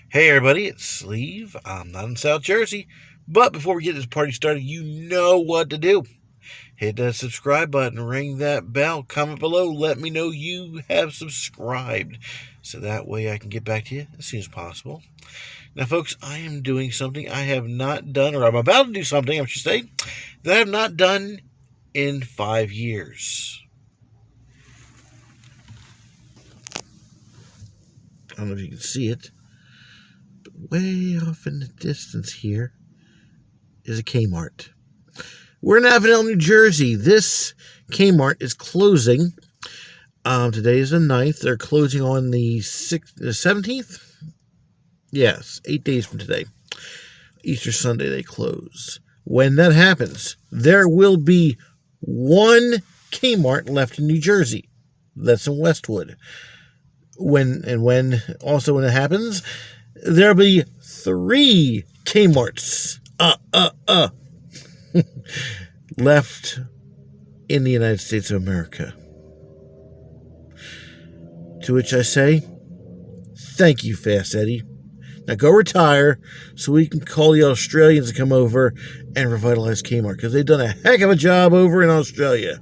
Hey everybody, it's Sleeve. I'm not in South Jersey, but before we get this party started, you know what to do. Hit that subscribe button, ring that bell, comment below, let me know you have subscribed, so that way I can get back to you as soon as possible. Now, folks, I am doing something I have not done, or I'm about to do something, I should say, that I have not done in 5 years. I don't know if you can see it, but way off in the distance here is a Kmart. We're in Avenel, New Jersey. This Kmart is closing. Today is the 9th. They're closing on the 17th? Yes, 8 days from today. Easter Sunday they close. When that happens, there will be one Kmart left in New Jersey. That's in Westwood. When it happens, there'll be 3 Kmarts. Left in the United States of America. To which I say, thank you, Fast Eddie. Now go retire so we can call the Australians to come over and revitalize Kmart, because they've done a heck of a job over in Australia.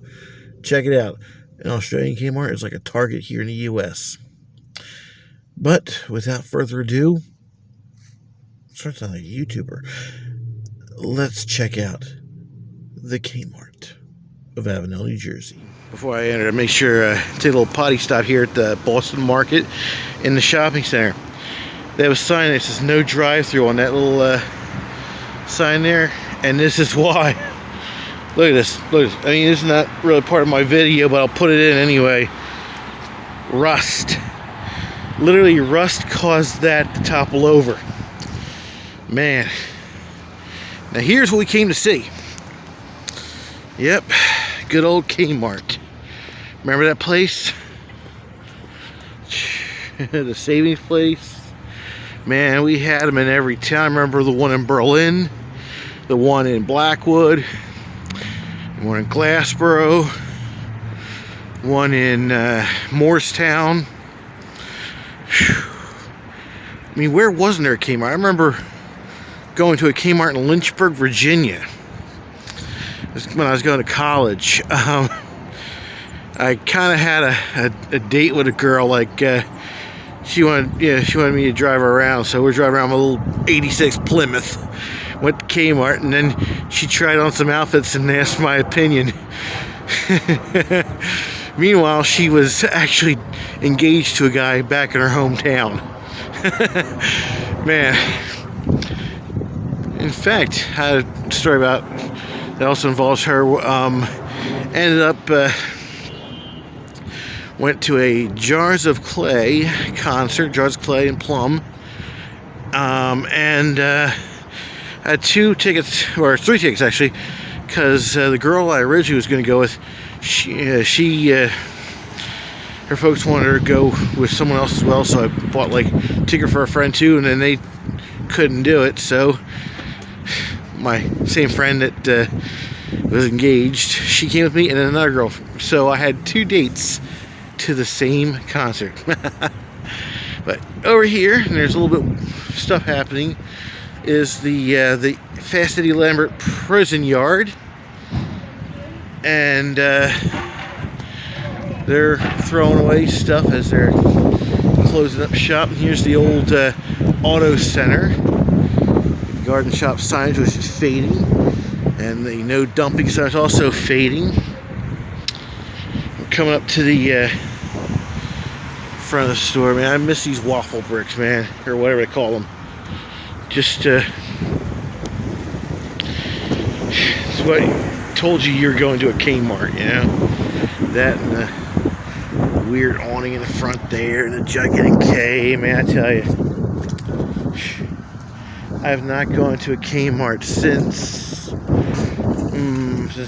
Check it out. An Australian Kmart is like a Target here in the U.S. But without further ado, starts sounding like a YouTuber. Let's check out the Kmart of Avenel, New Jersey. Before I enter, I make sure I take a little potty stop here at the Boston Market in the shopping center. They have a sign that says no drive-through on that little sign there, and this is why. Look at this. Look at this. I mean, it's not really part of my video, but I'll put it in anyway. Rust. Literally, rust caused that to topple over. Man. Now, here's what we came to see. Yep, good old Kmart. Remember that place? The savings place. Man, we had them in every town. I remember the one in Berlin, the one in Blackwood, the one in Glassboro, one in Morristown. I mean, where wasn't there a Kmart? I remember going to a Kmart in Lynchburg, Virginia. When I was going to college. I kind of had a date with a girl. Like she wanted me to drive her around. So we're driving around my little '86 Plymouth. Went to Kmart, and then she tried on some outfits and asked my opinion. Meanwhile, she was actually engaged to a guy back in her hometown. Man. In fact, I had a story about that also involves her. Ended up went to a Jars of Clay concert, Jars of Clay and Plum, and had 2 tickets, or 3 tickets actually, because the girl I originally was going to go with, her folks wanted her to go with someone else as well, so I bought like a ticket for a friend too, and then they couldn't do it, so my same friend that was engaged, she came with me, and then another girl. So I had 2 dates to the same concert. But over here, and there's a little bit of stuff happening, is the Fast Eddie Lambert prison yard, and they're throwing away stuff as they're closing up shop. And here's the old auto center. Garden shop signage, which is fading, and the no dumping sign is also fading. We're coming up to the front of the store. Man, I miss these waffle bricks, man, or whatever they call them. Just it's what I told you you're going to a Kmart, you know, that and the weird awning in the front there and the gigantic K. Man, I tell you, I have not gone to a Kmart since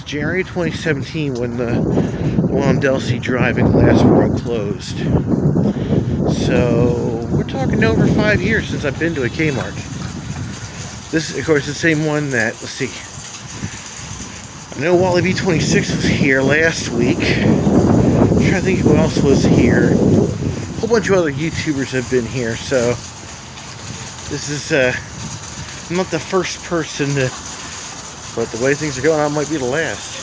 January 2017, when the one on Delsea Drive in Glassboro closed. So we're talking over 5 years since I've been to a Kmart. This, of course, is the same one that, let's see, I know Wally B26 was here last week. I'm trying to think who else was here. A whole bunch of other YouTubers have been here, so This is I'm not the first person to, but the way things are going, I might be the last.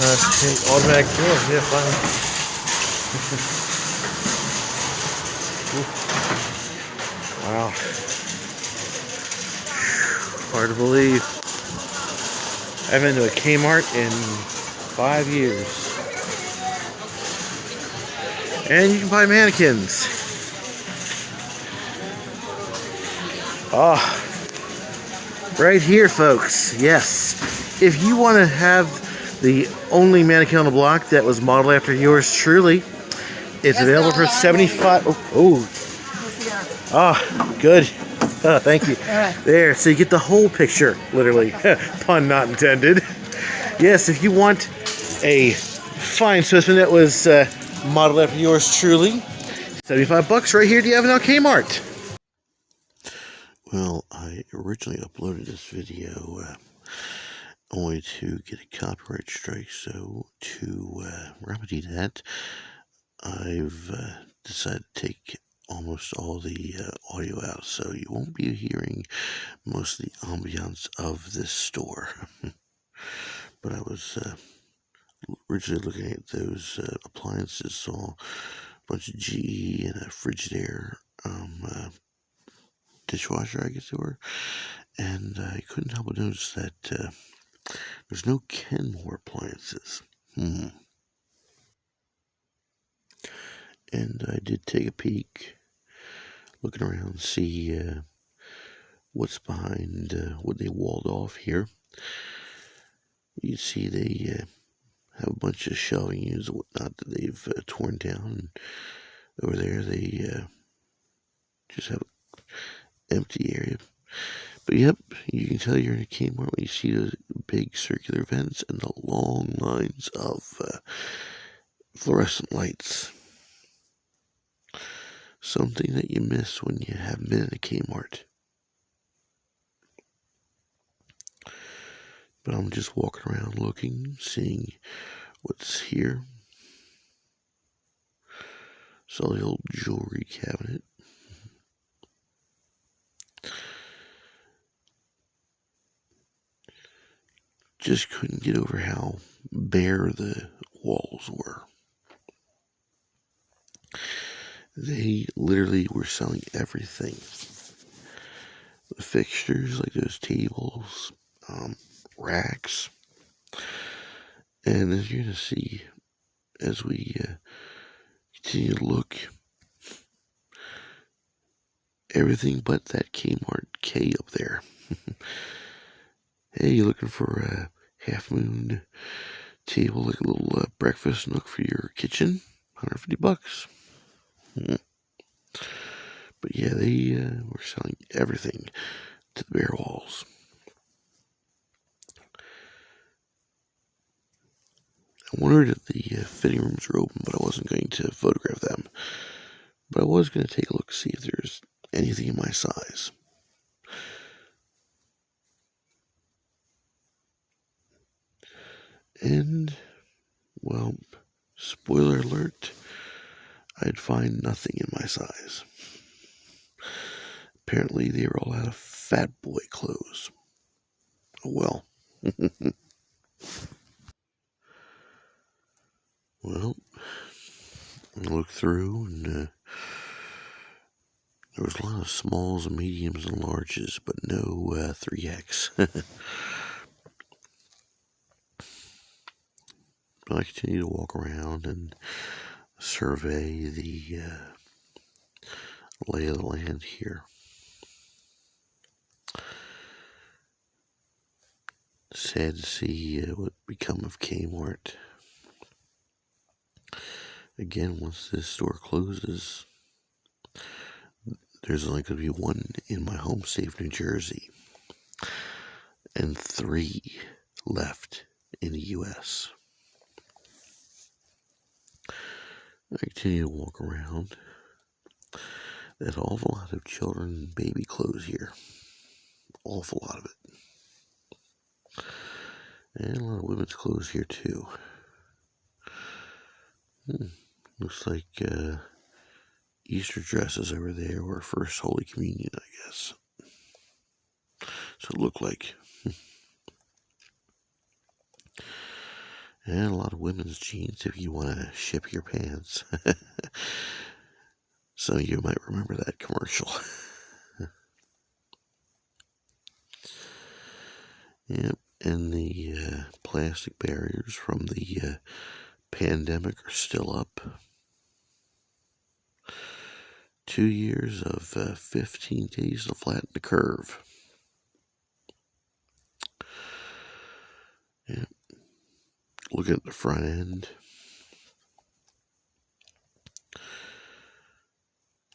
Okay, automatic door. Yeah, fine. Wow. Hard to believe. I haven't been to a Kmart in 5 years. And you can buy mannequins. Ah, right here, folks. Yes. If you want to have the only mannequin on the block that was modeled after yours truly, it's available for $75. Ah, good. Oh, thank you. There, so you get the whole picture, literally. Pun not intended. Yes, if you want a fine specimen that was modeled after yours truly, $75 right here at the Avenel Kmart. Well, I originally uploaded this video only to get a copyright strike, so to remedy that, I've decided to take almost all the audio out, so you won't be hearing most of the ambiance of this store. But I was originally looking at those appliances, saw a bunch of GE and a Frigidaire dishwasher, I guess they were, and I couldn't help but notice that there's no Kenmore appliances. And I did take a peek, looking around and see what's behind what they walled off here. You see they have a bunch of shelving units and whatnot that they've torn down. And over there they just have an empty area. But yep, you can tell you're in a Kmart when you see those big circular vents and the long lines of fluorescent lights. Something that you miss when you haven't been in a Kmart. But I'm just walking around looking, seeing what's here. Saw the old jewelry cabinet. Just couldn't get over how bare the walls were. They literally were selling everything. The fixtures, like those tables, racks. And as you're going to see, as we continue to look, everything but that Kmart K up there. Hey, you looking for a half-moon table, like a little breakfast nook for your kitchen? $150. But yeah, they were selling everything to the bare walls. I wondered if the fitting rooms were open, but I wasn't going to photograph them. But I was going to take a look, see if there's anything in my size. And, well, spoiler alert, I'd find nothing in my size. Apparently they were all out of fat boy clothes. Oh well. Well, I looked through and there was a lot of smalls and mediums and larges, but no 3X. I continue to walk around and survey the lay of the land here. Sad to see what become of Kmart. Again, once this store closes, there's only going to be one in my home state of New Jersey and 3 left in the U.S. I continue to walk around. There's an awful lot of children and baby clothes here. Awful lot of it. And a lot of women's clothes here too. Looks like Easter dresses over there were First Holy Communion, I guess. So it looked like. And a lot of women's jeans if you want to ship your pants. Some of you might remember that commercial. Yep, and the plastic barriers from the pandemic are still up. 2 years of 15 days to flatten the curve. Yep. Look at the front end.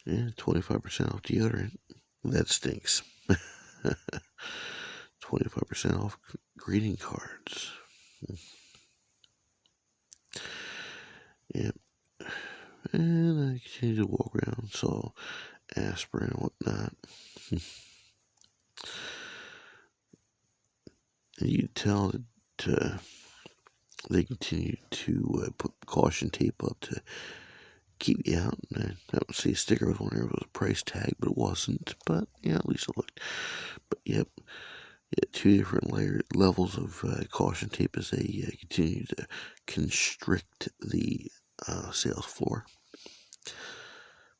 Yeah, 25% off deodorant. That stinks. 25% off greeting cards. Yep. And I continue to walk around, saw aspirin and whatnot. And you can tell that they continue to put caution tape up to keep you out. And I don't see a sticker. I was wondering if it was a price tag, but it wasn't. But yeah, at least it looked. But yep, yeah, 2 different levels of caution tape as they continue to constrict the sales floor.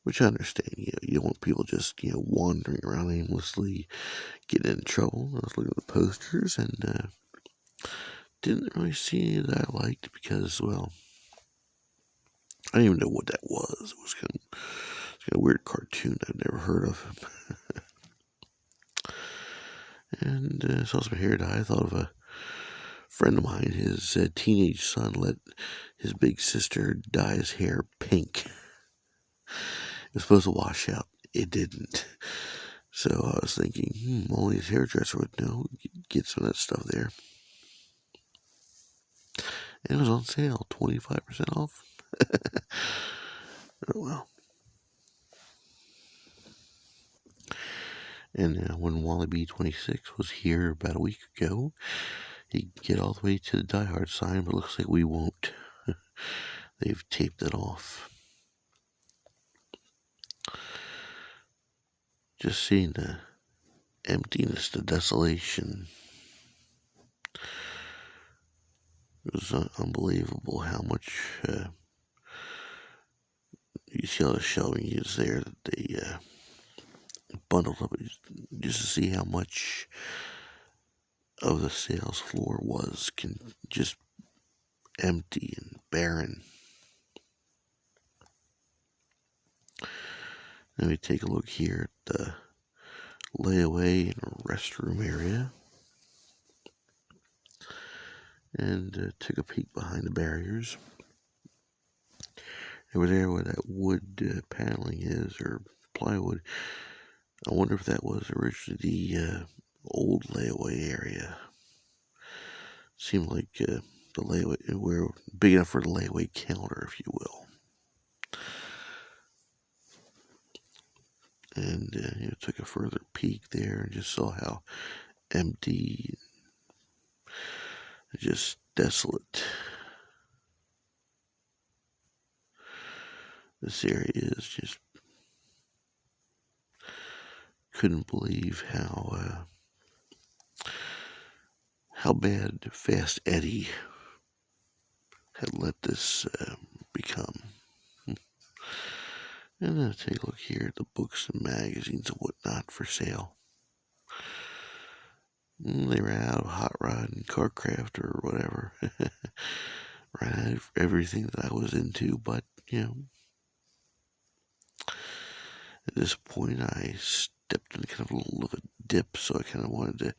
Which I understand. You don't want people just wandering around aimlessly, getting in trouble. I was looking at the posters and didn't really see any that I liked because, well, I didn't even know what that was. It was kind of a weird cartoon I've never heard of. And saw some hair dye. I thought of a friend of mine. His teenage son let his big sister dye his hair pink. It was supposed to wash out. It didn't. So I was thinking, only his hairdresser would know. Get some of that stuff there. And it was on sale, 25% off. Oh, well. And when Wally B26 was here about a week ago, he'd get all the way to the Die Hard sign, but it looks like we won't. They've taped it off. Just seeing the emptiness, the desolation. It was unbelievable how much you see all the shelving is there that they bundled up just to see how much of the sales floor was just empty and barren. Let me take a look here at the layaway and restroom area. And took a peek behind the barriers. Over there where that wood paneling is, or plywood, I wonder if that was originally the old layaway area. Seemed like the layaway, we're big enough for the layaway counter, if you will. And took a further peek there and just saw how empty, just desolate this area is. Just couldn't believe how bad Fast Eddie had let this become. And then take a look here at the books and magazines and whatnot for sale. They ran out of Hot Rod and Carcraft or whatever. Ran out of everything that I was into, but, at this point I stepped in kind of a little of a dip, so I kind of wanted to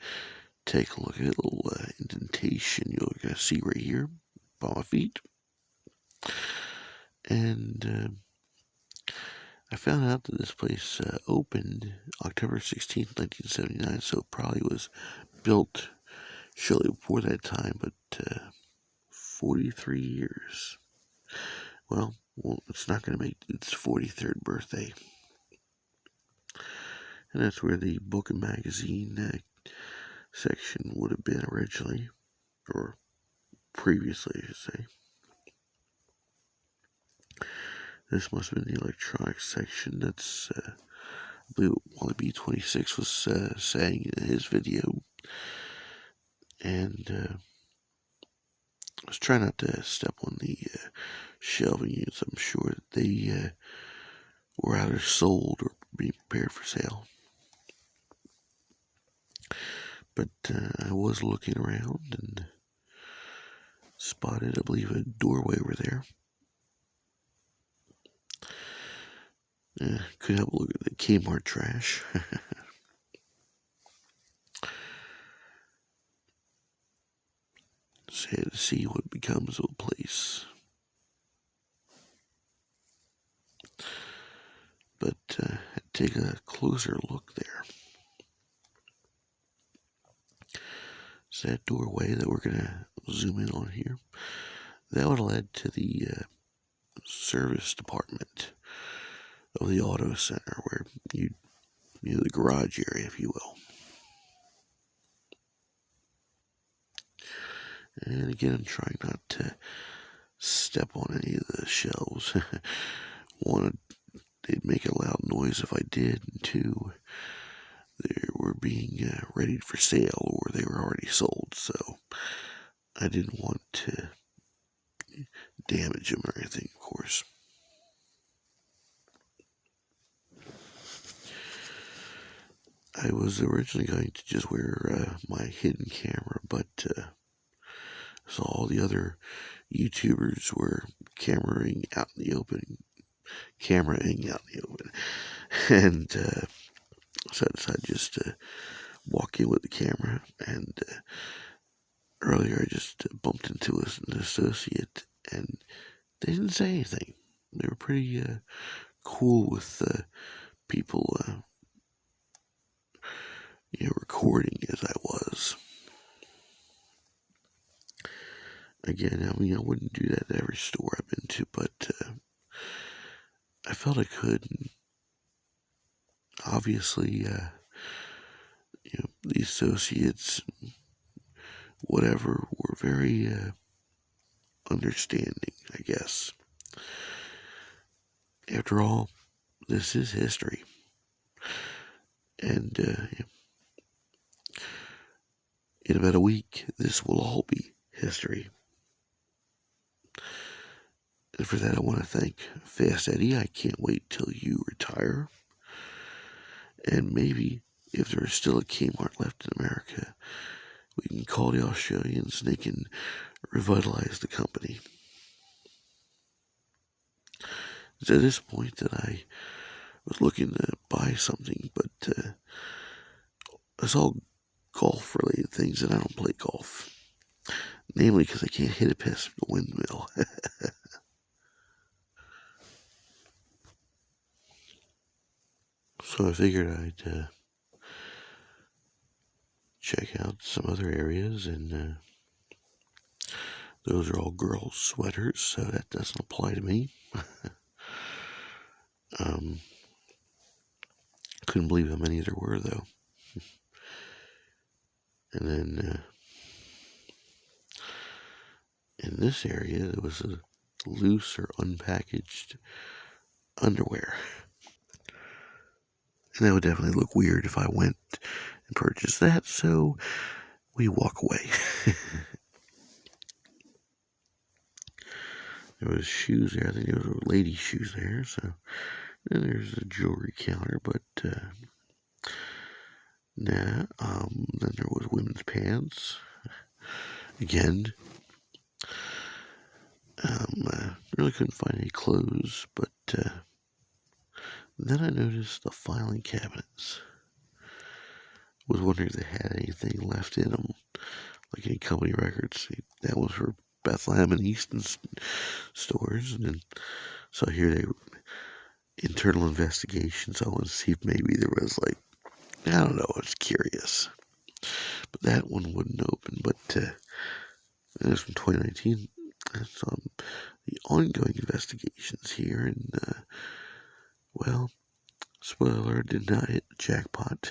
take a look at a little indentation you're going to see right here by my feet. And I found out that this place opened October 16th, 1979, so it probably was built shortly before that time, but 43 years. Well, it's not going to make its 43rd birthday. And that's where the book and magazine section would have been originally, or previously, I should say. This must have been the electronics section. That's, I believe, Wally B26 was saying in his video. And I was trying not to step on the shelving units. I'm sure that they were either sold or being prepared for sale. But I was looking around and spotted, I believe, a doorway over there. Couldn't help but look at the Kmart trash. Sad to see what becomes of a place. But take a closer look there. It's that doorway that we're going to zoom in on here. That would have led to the service department of the auto center, where the garage area, if you will. And again, I'm trying not to step on any of the shelves. One, they'd make a loud noise if I did, and two, they were being readied for sale, or they were already sold, so I didn't want to damage them or anything, of course. I was originally going to just wear my hidden camera, but saw all the other YouTubers were cameraing out in the open, and so I decided just to walk in with the camera. And earlier I just bumped into an associate, and they didn't say anything. They were pretty cool with people recording as I was. Again, I mean, I wouldn't do that at every store I've been to, but I felt I could. And obviously, the associates, whatever, were very understanding, I guess. After all, this is history. And in about a week, this will all be history. And for that, I want to thank Fast Eddie. I can't wait till you retire. And maybe, if there is still a Kmart left in America, we can call the Australians and they can revitalize the company. It's at this point that I was looking to buy something, but it's all golf-related things, and I don't play golf. Namely because I can't hit it past the windmill. So I figured I'd check out some other areas, and those are all girls' sweaters, so that doesn't apply to me. Couldn't believe how many there were, though. And then in this area, there was a loose or unpackaged underwear. And that would definitely look weird if I went and purchased that, so we walk away. There was shoes there. I think there were lady shoes there. So then there's a jewelry counter, but nah. Then there was women's pants. Again, really couldn't find any clothes, but then I noticed the filing cabinets. Was wondering if they had anything left in them, like any company records. That was for Bethlehem and Easton stores, and then so here they were, internal investigations. I want to see if maybe there was, like, I don't know, I was curious, but that one wouldn't open. But it was from 2019. So the ongoing investigations here, and well, spoiler, did not hit the jackpot.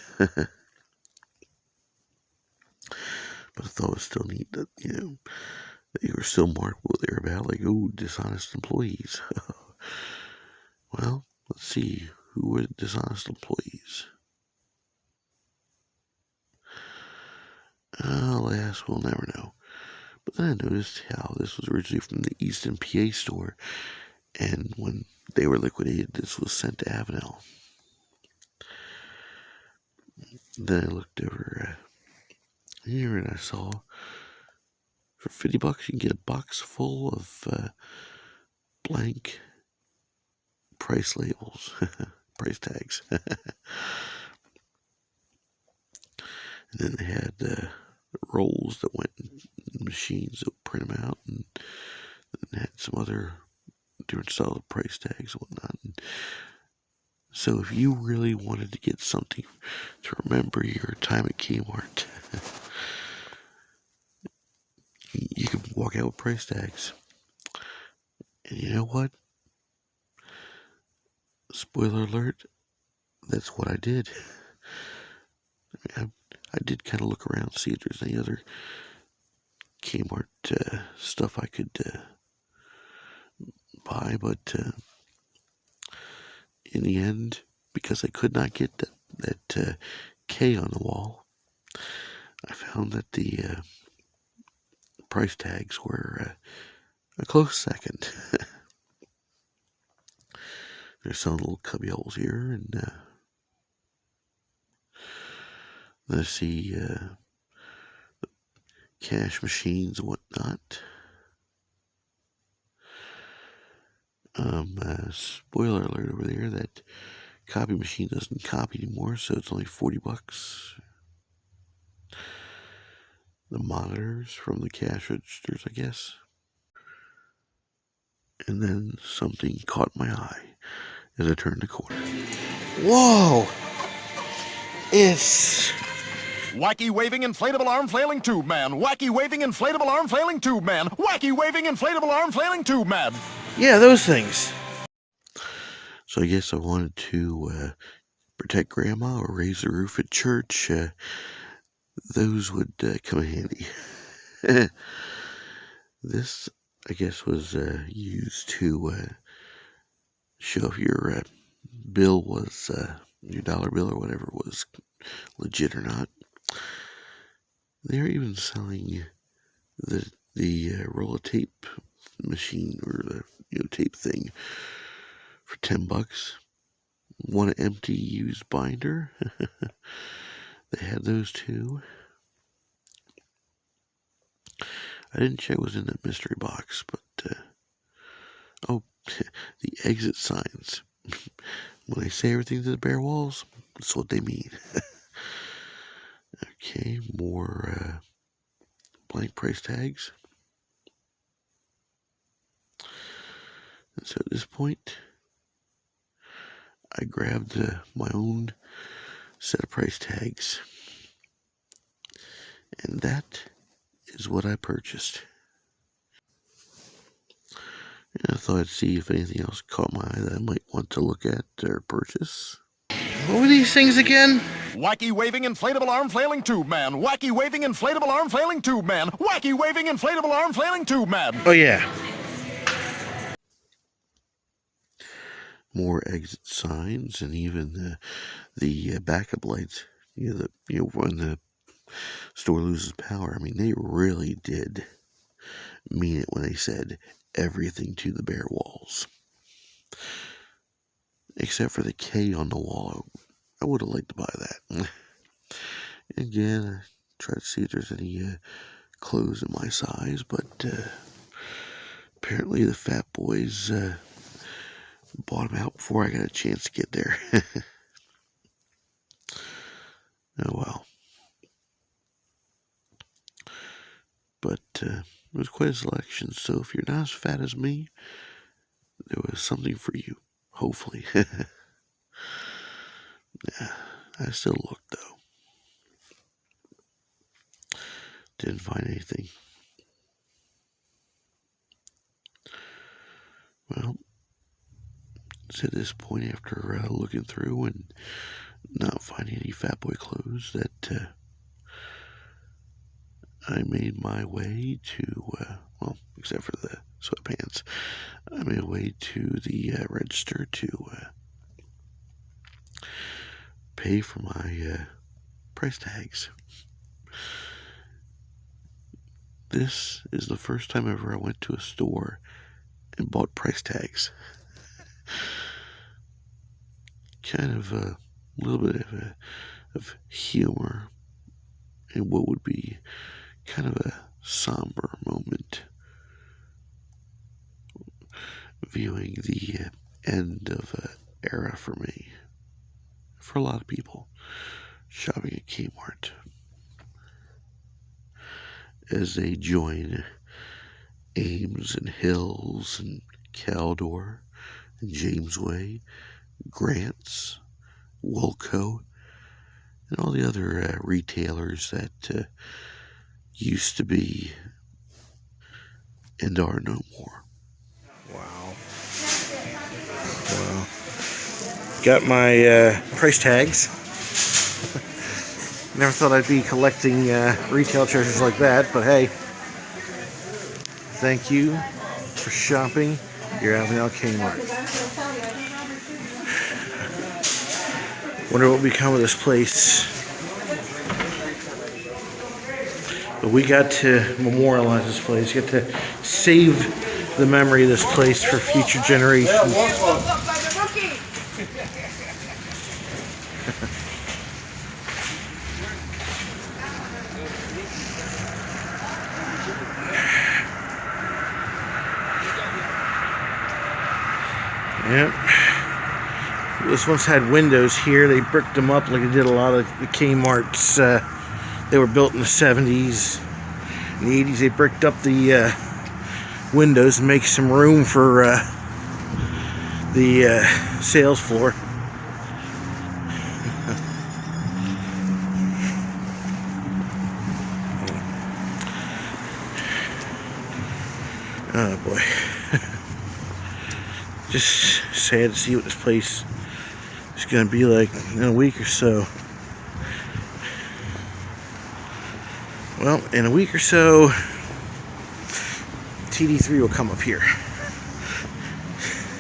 But I thought it was still neat that, they were still marked what they were about, like, ooh, dishonest employees. Well, let's see. Who were the dishonest employees? Alas, we'll never know. But then I noticed how this was originally from the Easton PA store, and when they were liquidated, this was sent to Avenel. Then I looked over here and I saw for $50 you can get a box full of blank price labels, price tags. And then they had rolls that went in machines that would print them out, and then had some other different styles of price tags and whatnot. And so if you really wanted to get something to remember your time at Kmart, you could walk out with price tags. And you know what? Spoiler alert, that's what I did. I did kind of look around, see if there's any other Kmart stuff I could buy, but in the end, because I could not get that K on the wall, I found that the price tags were a close second. There's some little cubby holes here, and let's see, cash machines and whatnot. Spoiler alert over there, that copy machine doesn't copy anymore, so it's only $40. The monitors from the cash registers, I guess. And then something caught my eye as I turned the corner. Whoa! It's Wacky waving inflatable arm flailing tube man. Wacky waving inflatable arm flailing tube man. Wacky waving inflatable arm flailing tube man. yeah, those things. So I guess I wanted to protect Grandma or raise the roof at church. Those would come in handy. This, I guess, was used to show if your bill was, your dollar bill or whatever was legit or not. They're even selling the roll of tape machine, or the tape thing, for $10. Want an empty used binder? They had those too. I didn't check what was in that mystery box, but oh, the exit signs. When they say everything to the bare walls, that's what they mean. Okay, more blank price tags. And so at this point, I grabbed my own set of price tags, and that is what I purchased. And I thought I'd see if anything else caught my eye that I might want to look at or purchase. What were these things again? Wacky waving inflatable arm flailing tube man. Wacky waving inflatable arm flailing tube man. Wacky waving inflatable arm flailing tube man. Oh yeah. More exit signs, and even the backup lights. When the store loses power. I mean, they really did mean it when they said everything to the bare walls. Except for the K on the wall. I would have liked to buy that. Again, I tried to see if there's any clothes in my size, but apparently the fat boys bought them out before I got a chance to get there. Oh well. But it was quite a selection, so if you're not as fat as me, there was something for you, hopefully. Yeah, I still looked, though. Didn't find anything. Well, it's at this point, after looking through and not finding any fat boy clothes, that I made my way to, well, except for the sweatpants, I made my way to the register to pay for my price tags. This is the first time ever I went to a store and bought price tags. Kind of a little bit of humor in what would be kind of a somber moment, viewing the end of an era for me, for a lot of people, shopping at Kmart, as they join Ames and Hills and Caldor and Jamesway, Grants, Woolco, and all the other retailers that used to be and are no more. Wow. Wow. Got my price tags. Never thought I'd be collecting retail treasures like that, but hey, thank you for shopping your Avenel Kmart. Wonder what will become of this place. But we got to memorialize this place. Get to save the memory of this place for future generations. Yep. This once had windows here. They bricked them up like they did a lot of the Kmarts. They were built in the 70s. In the 80s, they bricked up the windows and make some room for the sales floor. Oh boy. Just sad to see what this place is going to be like in a week or so. Well, in a week or so, TD3 will come up here.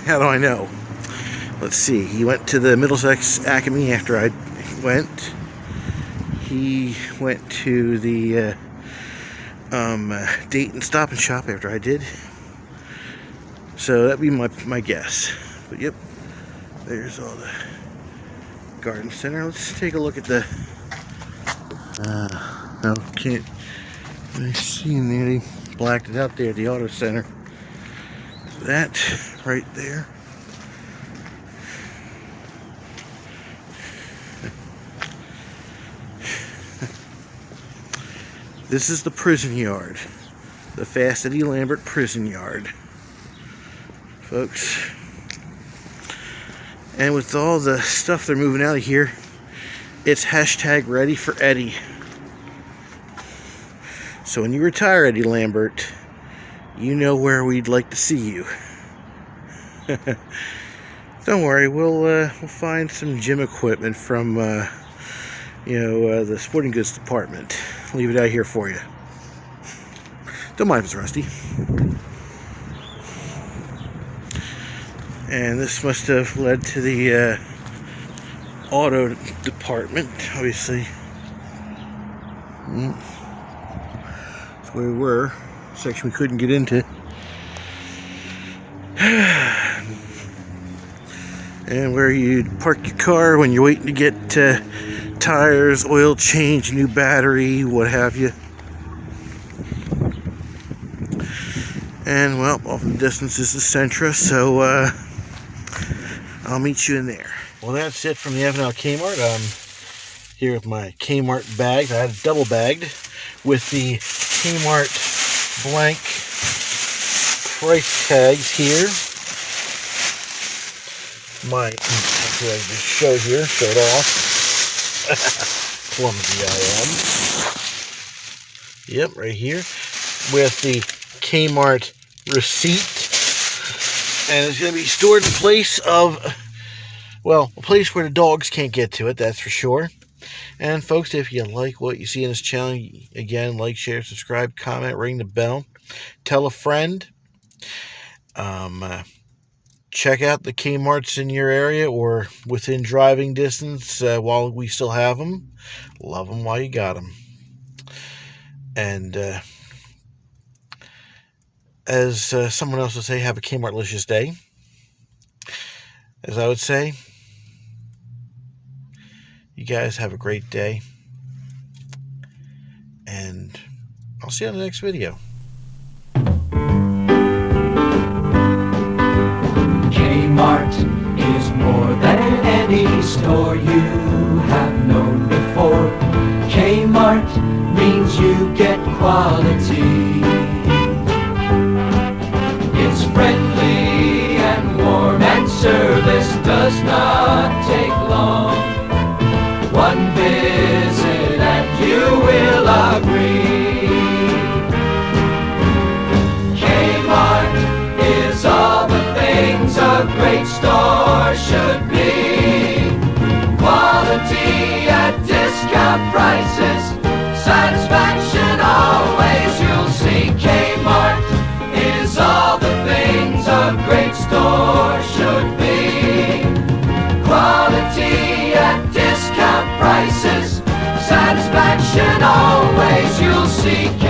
How do I know? Let's see. He went to the Middlesex Acme after I went. He went to the Dayton Stop and Shop after I did. So that'd be my guess. But yep, there's all the garden center. Let's take a look at the no, can't really see in there. They blacked it out there, the auto center. That right there. This is the prison yard. The Fast Eddie Lambert prison yard, folks. And with all the stuff they're moving out of here, it's hashtag ready for Eddie. So when you retire, Eddie Lambert, you know where we'd like to see you. Don't worry, we'll find some gym equipment from the sporting goods department. Leave it out here for you. Don't mind if it's rusty. And this must have led to the auto department, obviously. That's where we were. Section we couldn't get into. And where you'd park your car when you're waiting to get tires, oil change, new battery, what have you. And well, off in the distance is the Sentra, so I'll meet you in there. Well, that's it from the Avenel Kmart. I'm here with my Kmart bag. I had it double bagged with the Kmart blank price tags here. Actually, I just show here, show it off. Clumsy I am. Yep, right here with the Kmart receipt, and it's going to be stored in a place of, well, a place where the dogs can't get to it, that's for sure. And folks, if you like what you see in this channel, again, like, share, subscribe, comment, ring the bell, tell a friend. Check out the Kmarts in your area or within driving distance while we still have them. Love them while you got them. And as someone else would say, have a Kmartlicious day. As I would say, you guys have a great day. And I'll see you on the next video. Kmart is more than any store you have known before. Kmart means you get quality. It's friendly and warm, and service does not take long. One visit and you will agree. Kmart is all the things a great store should be. Quality at discount prices, satisfaction always you'll see. Kmart is all the things a great store should be. Quality at discount prices, satisfaction always you'll see.